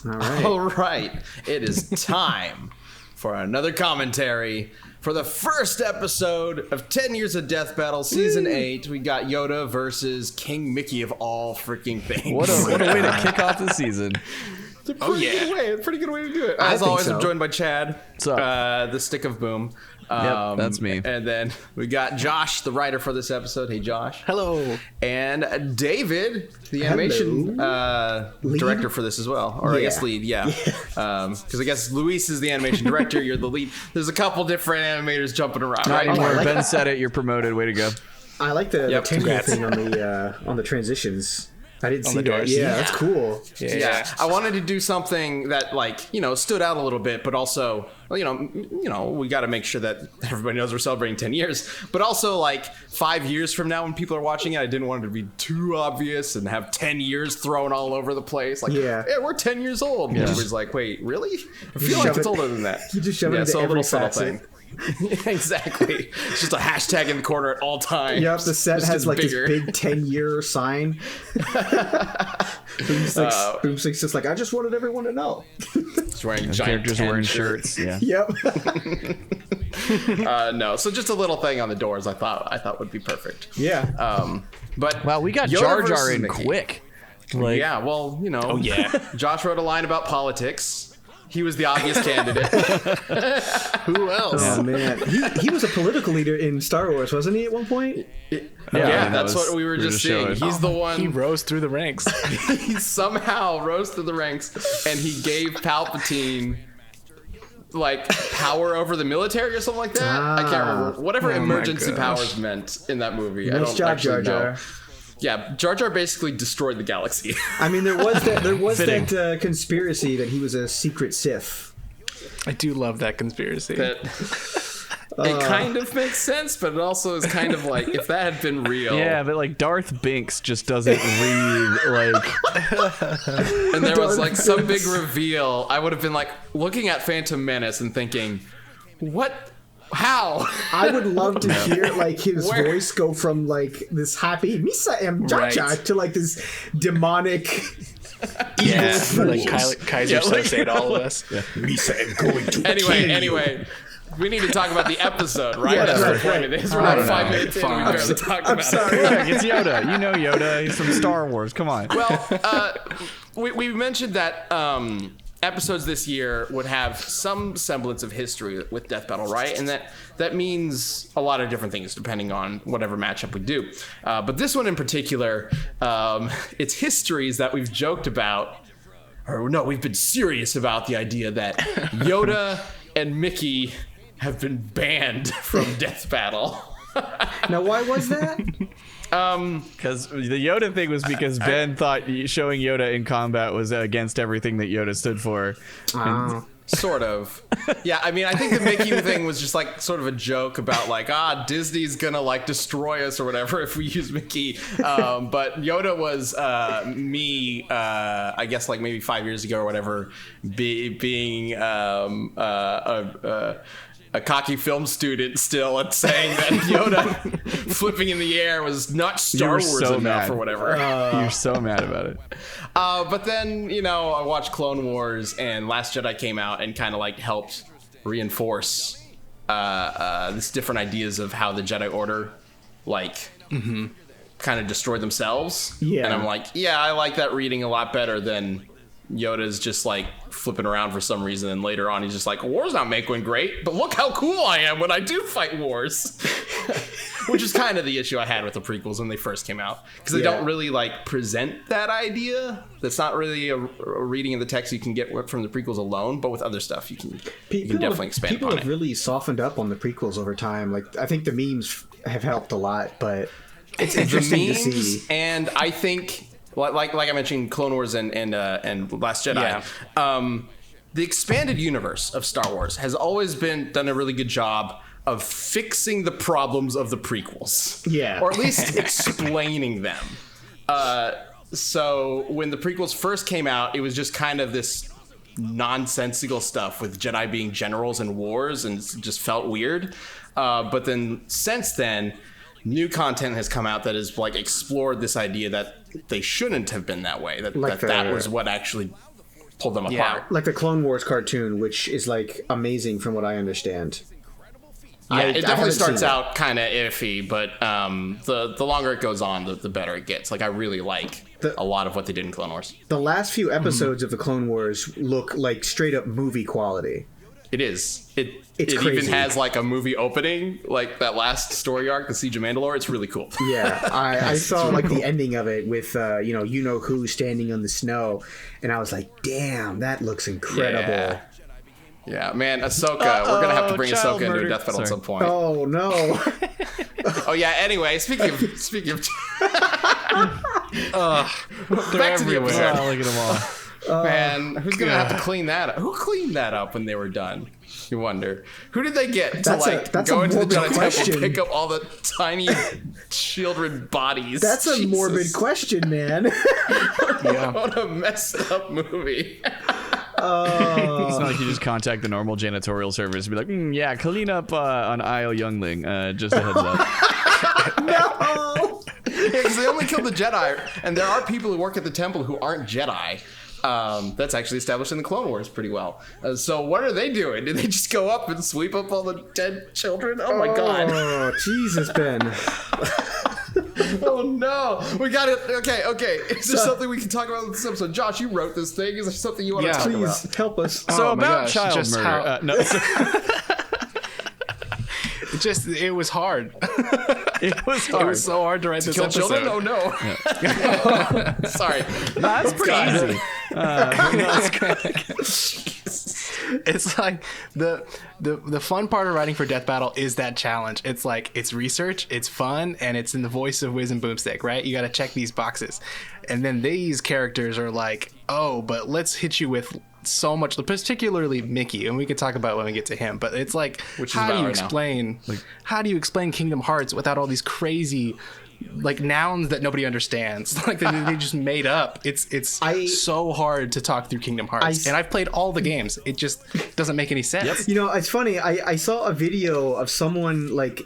All right. It is time for another commentary for the first episode of 10 Years of Death Battle Season 8. We got Yoda versus King Mickey of all freaking things. What a way to kick off the season. It's a pretty good way to do it. As always, I'm joined by Chad, the Stick of Boom. Yep, that's me. And then we got Josh, the writer for this episode. Hey, Josh. Hello. And David, the animation director for this as well. Or I guess lead, because I guess Luis is the animation director. You're the lead. There's a couple different animators jumping around. Not anymore. Ben said it. You're promoted. Way to go. I like the tenure thing on the transitions. I didn't see that. Yeah, that's cool. Yeah. I wanted to do something that, stood out a little bit, but also, we got to make sure that everybody knows we're celebrating 10 years. But also, 5 years from now when people are watching it, I didn't want it to be too obvious and have 10 years thrown all over the place. We're 10 years old. And everybody's like, wait, really? I feel like it's older than that. You just shove it into every facet. Exactly. It's just a hashtag in the corner at all times. Yep, the set has this big 10-year sign. Boomstick's just like, I just wanted everyone to know. He's wearing giant characters wearing shirts. Yeah. Yep. No, so just a little thing on the doors I thought would be perfect. Yeah. But wow, we got Yoda Jar Jar in quick. Josh wrote a line about politics. He was the obvious candidate. Who else? Oh, man. He was a political leader in Star Wars, wasn't he, at one point? Yeah, that's what we were just seeing. He's the one. He rose through the ranks. He somehow rose through the ranks, and he gave Palpatine, power over the military or something like that. I can't remember. Whatever emergency powers meant in that movie. Nice job, Jar Jar. Yeah, Jar Jar basically destroyed the galaxy. I mean, there was that conspiracy that he was a secret Sith. I do love that conspiracy. It kind of makes sense, but it also is kind of if that had been real. Yeah, but Darth Binks just doesn't read And there was some big reveal. I would have been looking at Phantom Menace and thinking, what? How? I would love to hear his voice go from this happy Misa and Jar Jar to this demonic evil Kaiser Sose to all of us. Yeah. Misa am going to Anyway, we need to talk about the episode, right? Yeah, that's the point of this. We're not 5 minutes in. We barely talked about it. It's Yoda. You know Yoda. He's from Star Wars. Come on. Well, we mentioned that episodes this year would have some semblance of history with Death Battle, right? And that means a lot of different things depending on whatever matchup we do. But this one in particular, it's histories that we've joked about, or no, we've been serious about the idea that Yoda and Mickey have been banned from Death Battle. Now, why was that? Because the Yoda thing was because Ben thought showing Yoda in combat was against everything that Yoda stood for. Sort of. Yeah, I mean, I think the Mickey thing was just sort of a joke about Disney's gonna destroy us or whatever if we use Mickey. But Yoda was I guess maybe 5 years ago or whatever, being a cocky film student still and saying that Yoda flipping in the air was not Star Wars enough or whatever. You're so mad about it. But then, I watched Clone Wars and Last Jedi came out and kind of helped reinforce this different ideas of how the Jedi Order kind of destroyed themselves. Yeah. And I'm I like that reading a lot better than Yoda's just flipping around for some reason, and later on he's just war's not making great, but look how cool I am when I do fight wars. Which is kind of the issue I had with the prequels when they first came out, because they don't really present that idea. That's not really a reading of the text you can get from the prequels alone, but with other stuff you can definitely expand upon it. People have really softened up on the prequels over time. I think the memes have helped a lot, but it's interesting to see. And I think like I mentioned, Clone Wars and Last Jedi. The expanded universe of Star Wars has always done a really good job of fixing the problems of the prequels. Yeah. Or at least explaining them. So when the prequels first came out, it was just kind of this nonsensical stuff with Jedi being generals in wars, and it just felt weird. But then since then, new content has come out that has explored this idea that they shouldn't have been that way. That was what actually pulled them Yeah. apart. Like the Clone Wars cartoon, which is like amazing from what I understand. Yeah, it definitely haven't starts seen it. out kind of iffy, but the longer it goes on, the better it gets. Like, I really like a lot of what they did in Clone Wars. The last few episodes of the Clone Wars look like straight up movie quality. It is. It It's even crazy. has like a movie opening, like that last story arc, the Siege of Mandalore. It's really cool. Yeah, I saw like the ending of it with you know who standing on the snow, and I was like, damn, that looks incredible. Yeah, man, Ahsoka. We're gonna have to bring child Ahsoka into a murder. death battle at Sorry. some point. Oh no. Oh yeah. Anyway, speaking of back to the everywhere. episode. Oh, look at them all. Man, who's gonna have to clean that up? Who cleaned that up when they were done? You wonder. Who did they get That's to a go into the morbid Jedi Temple question. and pick up all the tiny children bodies? That's a Jesus. morbid question, man. What a messed up movie. It's not like you just contact the normal janitorial service and be like, yeah, clean up on Io Youngling. Just a heads up. No. Because they only killed the Jedi, and there are people who work at the temple who aren't Jedi. That's actually established in the Clone Wars pretty well. So what are they doing? Did they just go up and sweep up all the dead children? Oh my god. Oh, Jesus, Ben. Oh no. We got it. Okay. Is there something we can talk about in this episode? Josh, you wrote this thing. Is there something you want to talk Please about? help us. So Oh my about gosh, child just murder. how- No, It was hard. it was It hard. was so hard to write this Kill episode. children? Oh no. Sorry. That's pretty easy. It's like the fun part of writing for Death Battle is that challenge. It's like it's research, it's fun, and it's in the voice of Wiz and Boomstick, right? You got to check these boxes, and then these characters are like, oh, but let's hit you with so much, particularly Mickey, and we can talk about when we get to him. But it's like, Which is how do about you right now. explain? How do you explain Kingdom Hearts without all these crazy? Like nouns that nobody understands, like they just made up. It's so hard to talk through Kingdom Hearts, and I've played all the games. It just doesn't make any sense. You know, it's funny. I saw a video of someone like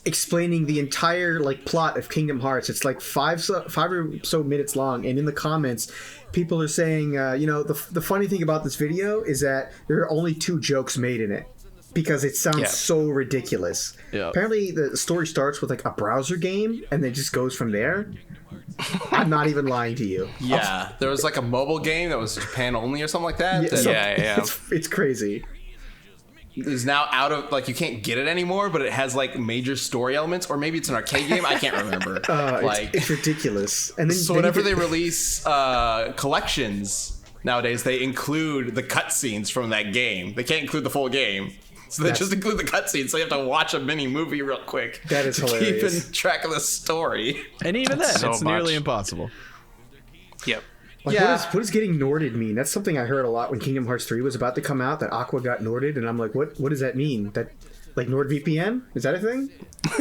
explaining the entire like plot of Kingdom Hearts. It's like five or so minutes long, and in the comments, people are saying, the funny thing about this video is that there are only 2 jokes made in it because it sounds so ridiculous. Yeah. Apparently, the story starts with like a browser game, and then just goes from there. I'm not even lying to you. Yeah. There was like a mobile game that was Japan only or something like that. that Yeah. It's crazy. is now out of, like, you can't get it anymore, but it has like major story elements, or maybe it's an arcade game. I can't remember. It's ridiculous. And then So whenever they release collections nowadays, they include the cutscenes from that game. They can't include the full game. So they just include the cutscenes, so you have to watch a mini movie real quick. That is to hilarious. keep in track of the story. And even then, so it's nearly much. impossible. Yep. Like, Yeah. what does getting Norded mean? That's something I heard a lot when Kingdom Hearts 3 was about to come out, that Aqua got Norded, and I'm like, what does that mean? That, like, NordVPN? Is that a thing?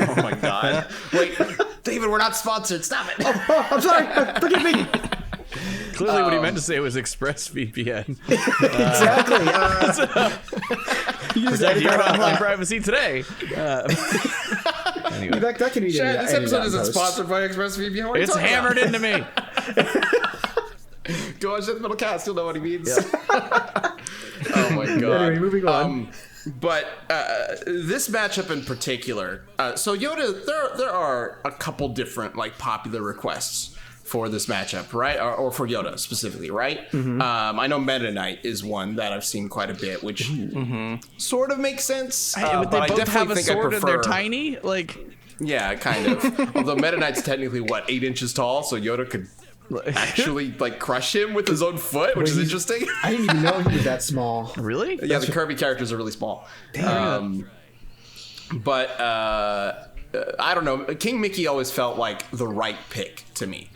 Oh my god. Wait, David, we're not sponsored. Stop it. Oh, I'm sorry. Forgive me. Clearly, what he meant to say was ExpressVPN. Exactly. You just Protect edit your that out. online privacy today. Anyway, That can be Chad, this edited episode out isn't post. sponsored by ExpressVPN. What are you it's talking hammered about? into me. Go watch that middle cast. You'll know what he means. Oh my god. Anyway, moving on. But this matchup in particular, so Yoda, there are a couple different like popular requests for this matchup, right? Or for Yoda specifically, right? I know Meta Knight is one that I've seen quite a bit, which sort of makes sense. But but I they both definitely have a think I sword and prefer. they're tiny. Like, Yeah, kind of. Although Meta Knight's technically 8 inches tall, so Yoda could actually like crush him with his own foot, which is interesting. I didn't even know he was that small. really? Yeah, the Kirby characters are really small. But I don't know. King Mickey always felt like the right pick to me.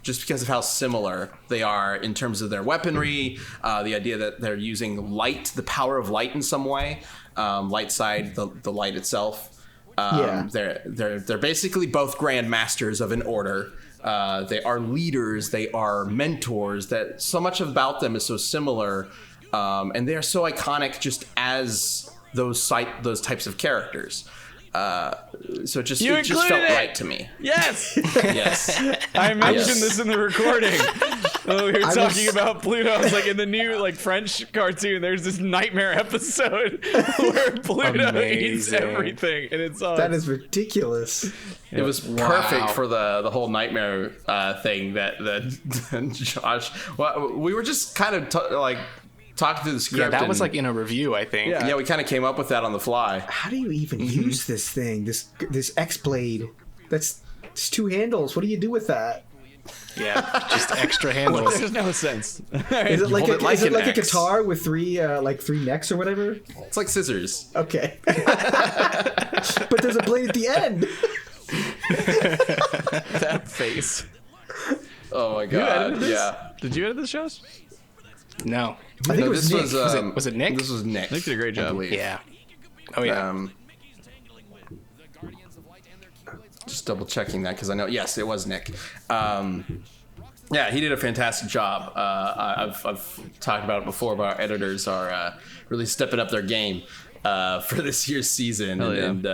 Just because of how similar they are in terms of their weaponry, the idea that they're using light, the power of light in some way, light side, the light itself. They're basically both grand masters of an order. They are leaders, they are mentors, that so much about them is so similar, and they are so iconic just as those types of characters. So it just You felt included it! right to me. Yes. Yes. I mentioned Yes. this in the recording. Oh, we were talking about Pluto. I was like, in the new like French cartoon, there's this nightmare episode where Pluto eats Amazing. everything, and it's That is ridiculous. It was perfect for the whole nightmare thing that Josh. Well, we were just kind of talking through the script. Yeah, that and, was like in a review, I think. Yeah. yeah, we kind of came up with that on the fly. How do you even use this thing? This X blade. It's 2 handles. What do you do with that? Yeah, just extra handles. There's no sense. Is it like hold it like an a X. guitar with 3 necks or whatever? It's like scissors. Okay. But there's a blade at the end. That face. Oh my You god! edited this? Yeah. Did you edit this, shows? No. I think No, it was this Nick. Was it Nick? This was Nick. Nick did a great I job. believe. Yeah. Oh yeah. Just double checking that because I know. Yes, it was Nick. Yeah, he did a fantastic job. I've talked about it before, but our editors are really stepping up their game for this year's season, Hell yeah. and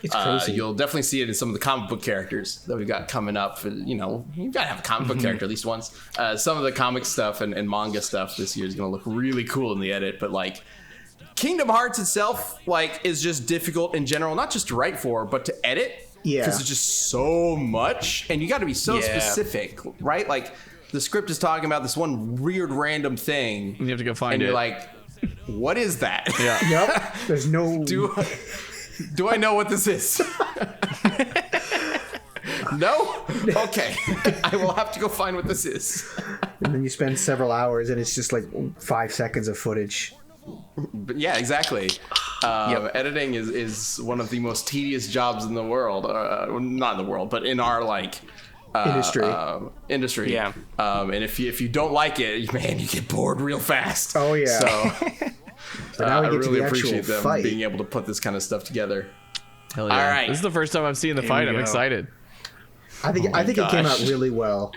It's crazy. you'll definitely see it in some of the comic book characters that we've got coming up. You know, you've got to have a comic book character at least once. Some of the comic stuff and manga stuff this year is going to look really cool in the edit, but like Kingdom Hearts itself, like, is just difficult in general, not just to write for, but to edit. Yeah. Because it's just so much, and you got to be so Yeah. specific, right? Like, the script is talking about this one weird random thing, You have to go find and it. you're like, what is that? Yeah. Yep. There's no. Do I know what this is? No? Okay. I will have to go find what this is. And then you spend several hours, and it's just like 5 seconds of footage. But yeah, exactly. Editing is one of the most tedious jobs in the world. Not in the world, but in our like industry. Yeah. And if you don't like it, man, you get bored real fast. Oh, yeah. So now we I get to really the actual appreciate them fight. being able to put this kind of stuff together. Hell yeah. All right. This is the first time I've seen the fight. we I'm go. excited. I think it came out gosh. really well.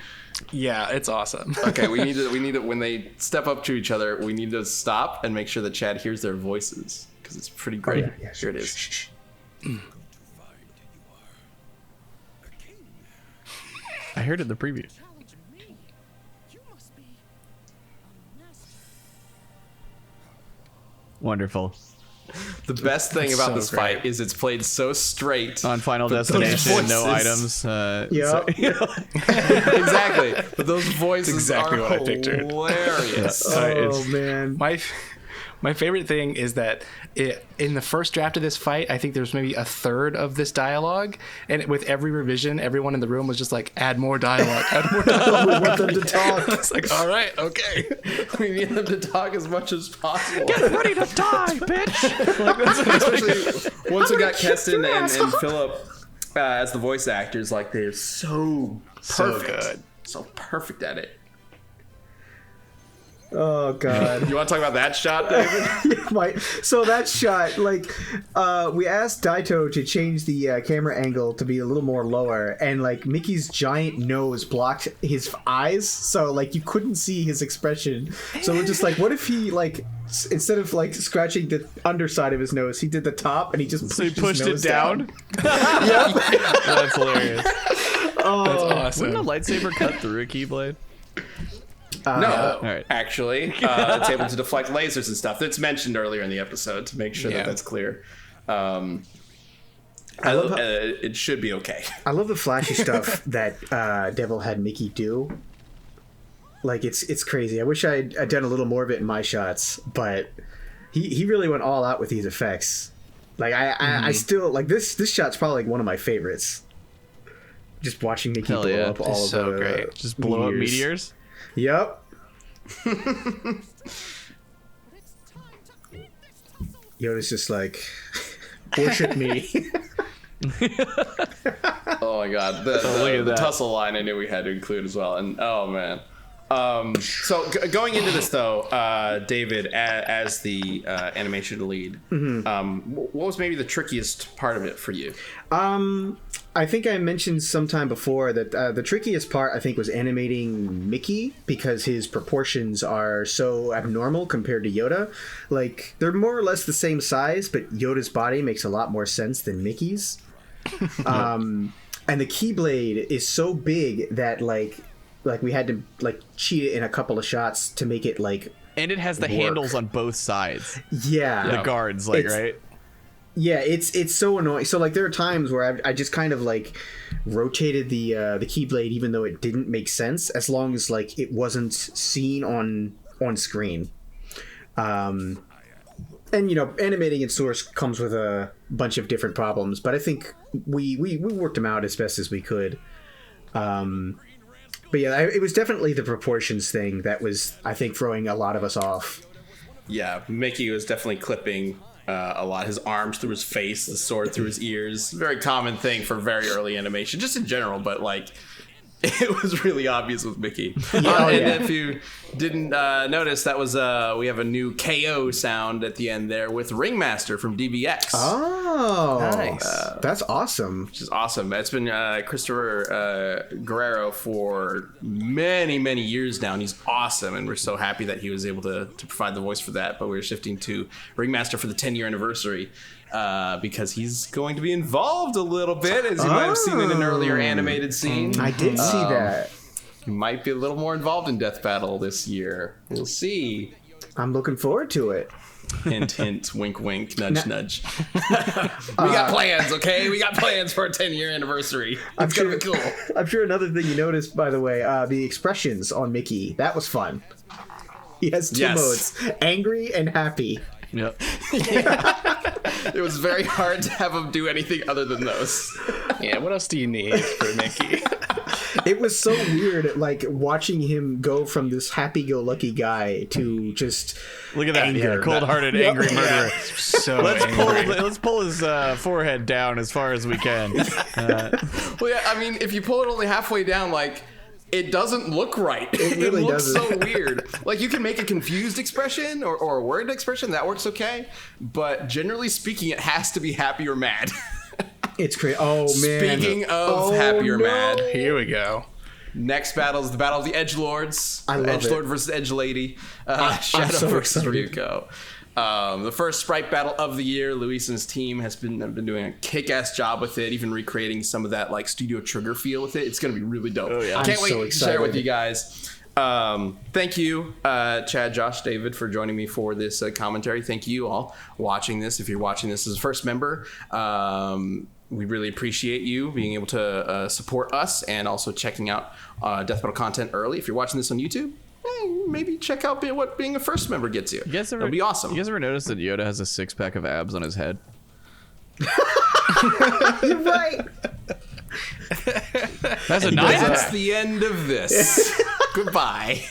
Yeah, it's awesome. Okay, we need to when they step up to each other, we need to stop and make sure that Chad hears their voices because it's pretty great. Yeah, Here it is. shh. I heard it in the preview. Wonderful. The best thing about so this great. fight is it's played so straight. On Final But those Destination, no voices- items. Yep. Exactly. But those voices exactly are what I pictured. hilarious. Oh man. My favorite thing is that in the first draft of this fight, I think there's maybe a third of this dialogue, and with every revision, everyone in the room was just like, "Add more dialogue, add more dialogue." We want them to talk. It's like, all right, okay. We need them to talk as much as possible. Ready to die, bitch! Especially once we got Keston and Philip as the voice actors, like they're so So perfect. good. So perfect at it. Oh god. You want to talk about that shot, David? So that shot, like, we asked Daito to change the camera angle to be a little more lower, and like Mickey's giant nose blocked his eyes, so like you couldn't see his expression. So we're just like, what if he like instead of like scratching the underside of his nose, he did the top and he just So he pushed his it nose down? That's hilarious. That's awesome. Wouldn't a lightsaber cut through a keyblade? No, All right. actually, it's able to deflect lasers and stuff. That's mentioned earlier in the episode to make sure Yeah. that that's clear. love how- It should be okay. I love the flashy stuff that Devil had Mickey do. Like it's crazy. I wish I'd done a little more of it in my shots, but he really went all out with these effects. Like I still like this shot's probably like one of my favorites. Just watching Mickey Hell blow yeah. up all It's of so the great. Just blow up meteors? Yep. Yoda's just like, worship me. Oh my god, the look at that. tussle line I knew we had to include as well, and oh man, So going into this though, David, as the animation lead, what was maybe the trickiest part of it for you? I think I mentioned sometime before that the trickiest part I think was animating Mickey because his proportions are so abnormal compared to Yoda. Like they're more or less the same size, but Yoda's body makes a lot more sense than Mickey's. And the Keyblade is so big that like we had to like cheat it in a couple of shots to make it like. And it has the handles on both sides. Yeah, the guards, like right. Yeah, it's so annoying. So like there are times where I just kind of like rotated the Keyblade even though it didn't make sense as long as like it wasn't seen on screen. And you know, animating in Source comes with a bunch of different problems, but I think we worked them out as best as we could. But yeah, it was definitely the proportions thing that was, I think, throwing a lot of us off. Yeah, Mickey was definitely clipping a lot. His arms through his face, the sword through his ears. Very common thing for very early animation, just in general, but like it was really obvious with Mickey. And if you didn't notice, that was we have a new KO sound at the end there with Ringmaster from DBX. Oh, nice. That's awesome. Which is awesome. It's been Christopher Guerrero for many, many years now, and he's awesome, and we're so happy that he was able to provide the voice for that. But we're shifting to Ringmaster for the 10-year anniversary because he's going to be involved a little bit, as you might have seen in an earlier animated scene. I did see that. He might be a little more involved in Death Battle this year. We'll see. I'm looking forward to it. Hint, hint, wink, wink, nudge, nudge. We got plans, okay? We got plans for a 10-year anniversary. It's gonna be cool. I'm sure another thing you noticed, by the way, the expressions on Mickey, that was fun. He has two modes, angry and happy. Yep. It was very hard to have him do anything other than those. Yeah, what else do you need for Mickey? It was so weird, like watching him go from this happy-go-lucky guy to just look at that, anger. Cold-hearted, angry murderer. So let's pull his forehead down as far as we can. Well, yeah, I mean, if you pull it only halfway down, like, it doesn't look right. It really looks doesn't. so weird. Like, you can make a confused expression or a worried expression. That works okay. But generally speaking, it has to be happy or mad. It's crazy. Oh, man. Speaking of happy or mad, here we go. next battle is the Battle of the Edgelords. I love Edgelord it. versus Edgelady. I'm so versus excited. Ryuko. The first sprite battle of the year. Luis and his team have been doing a kick-ass job with it, even recreating some of that like Studio Trigger feel with it. It's gonna be really dope. Oh, yeah. Can't I'm wait so to share it with excited. you guys. Thank you, Chad, Josh, David, for joining me for this commentary. Thank you all watching this. If you're watching this as a first member, we really appreciate you being able to support us and also checking out Death Battle content early. If you're watching this on YouTube, maybe check out what being a first member gets you. It'll be awesome. You guys ever noticed that Yoda has a 6-pack of abs on his head? You're right. That's a nice. That's the end of this. Goodbye.